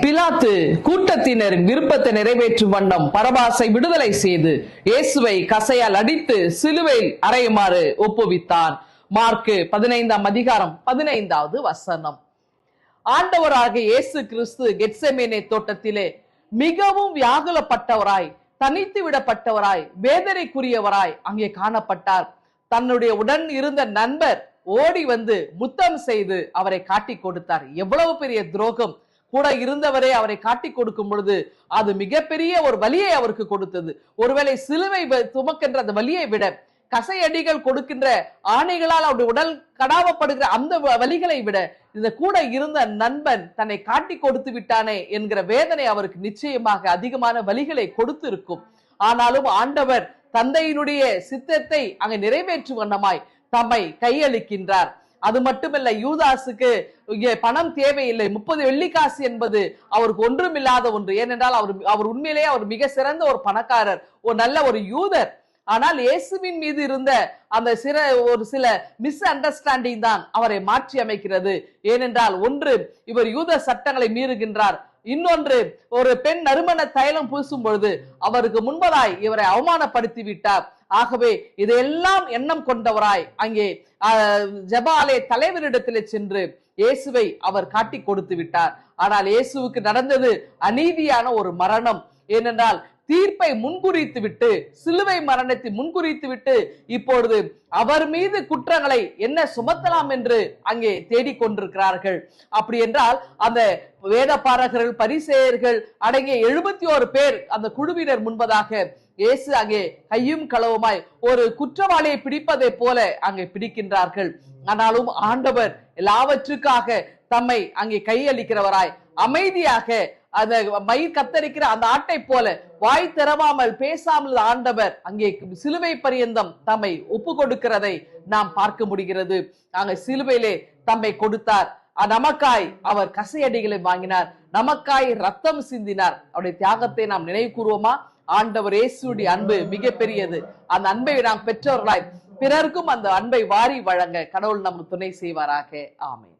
பிலாத்து கூட்டத்தினரின் விருப்பத்தை நிறைவேற்றும் வண்ணம் பரபாசை விடுதலை செய்து இயேசுவை கசையால் அடித்து சிலுவையில் அறையுமாறு ஒப்புவித்தான். மார்க்கு 15ஆம் அதிகாரம் 15வது வசனம். ஆண்டவராக இயேசு கிறிஸ்து கெத்செமனே தோட்டத்திலே மிகவும் வியாகுலப்பட்டவராய், தனித்து விடப்பட்டவராய், வேதனைக்குரியவராய் அங்கே காணப்பட்டார். தன்னுடைய உடன் இருந்த நண்பர் ஓடி வந்து முத்தம் செய்து அவரை காட்டி கொடுத்தார். எவ்வளவு பெரிய துரோகம்! கூட இருந்தவரே அவரை காட்டி கொடுக்கும் பொழுது அது மிகப்பெரிய ஒரு வலியை அவருக்கு கொடுத்தது. ஒருவேளை சிலுவை துமக்கின்ற அந்த வலியை விட கசையடிகள் கொடுக்கின்ற ஆணைகளால் அவருடைய உடல் கடாவப்படுகிற அந்த வலிகளை விட இந்த கூட இருந்த நண்பன் தன்னை காட்டி கொடுத்து விட்டானே என்கிற வேதனை அவருக்கு நிச்சயமாக அதிகமான வலிகளை கொடுத்து இருக்கும். ஆனாலும் ஆண்டவர் தந்தையினுடைய சித்தத்தை அங்கு நிறைவேற்றும் வண்ணமாய் தம்மை கையளிக்கின்றார். அது மட்டுமல்ல, யூதாசுக்கு இங்கே பணம் தேவையில்லை. 30 வெள்ளிக்காசு என்பது அவருக்கு ஒன்றும் இல்லாத ஒன்று. ஏனென்றால் அவர் உண்மையிலேயே அவர் மிக சிறந்த ஒரு பணக்காரர், ஒரு நல்ல ஒரு யூதர். ஆனால் இயேசுவின் மீது இருந்த அந்த ஒரு சில மிஸ் அண்டர்ஸ்டாண்டிங் தான் அவரை மாற்றி அமைக்கிறது. ஏனென்றால் ஒன்று, இவர் யூத சட்டங்களை மீறுகின்றார். இன்னொன்று, ஒரு பெண் நறுமண தைலம் பூசும் பொழுது அவருக்கு முன்பதாய் இவரை அவமானப்படுத்தி விட்டார். ஆகவே இதையெல்லாம் எண்ணம் கொண்டவராய் அங்கே ஜெப ஆலய தலைவரிடத்திலே சென்று இயேசுவை அவர் காட்டி கொடுத்து விட்டார். ஆனால் இயேசுவுக்கு நடந்தது அநீதியான ஒரு மரணம். ஏனென்றால் தீர்ப்பை முன்குறித்து விட்டு, சிலுவை மரணத்தை முன்குறித்து விட்டு இப்பொழுது அவர் மீது குற்றங்களை என்ன சுமத்தலாம் என்று அங்கே தேடிக்கொண்டிருக்கிறார்கள். அப்படி என்றால் அந்த வேதபாரகர்கள், பரிசேயர்கள் அடங்கிய 71 பேர் அந்த குழுவினர் முன்பதாக இயேசு அங்கே கையும் களவுமாய் ஒரு குற்றவாளியை பிடிப்பதை போல அங்கே பிடிக்கின்றார்கள். ஆனாலும் ஆண்டவர் எல்லாவற்றுக்காக தம்மை அங்கே கையளிக்கிறவராய் அமைதியாக அந்த மயிர் கத்தரிக்கிற அந்த ஆட்டை போல வாய் திறவாமல் பேசாமல் ஆண்டவர் அங்கே சிலுவை பரியந்தம் தம்மை ஒப்பு கொடுக்கிறதை நாம் பார்க்க முடிகிறது. அங்கே சிலுவையிலே தம்மை கொடுத்தார். நமக்காய் அவர் கசையடிகளை வாங்கினார், நமக்காய் ரத்தம் சிந்தினார். அவருடைய தியாகத்தை நாம் நினைவு கூறுவோமா? ஆண்டவர் இயேசுடைய அன்பு மிக பெரியது. அந்த அன்பை நாம் பெற்றவர்களாய் பிறருக்கும் அந்த அன்பை வாரி வழங்க கடவுள் நமக்கு துணை செய்வாராக. ஆமென்.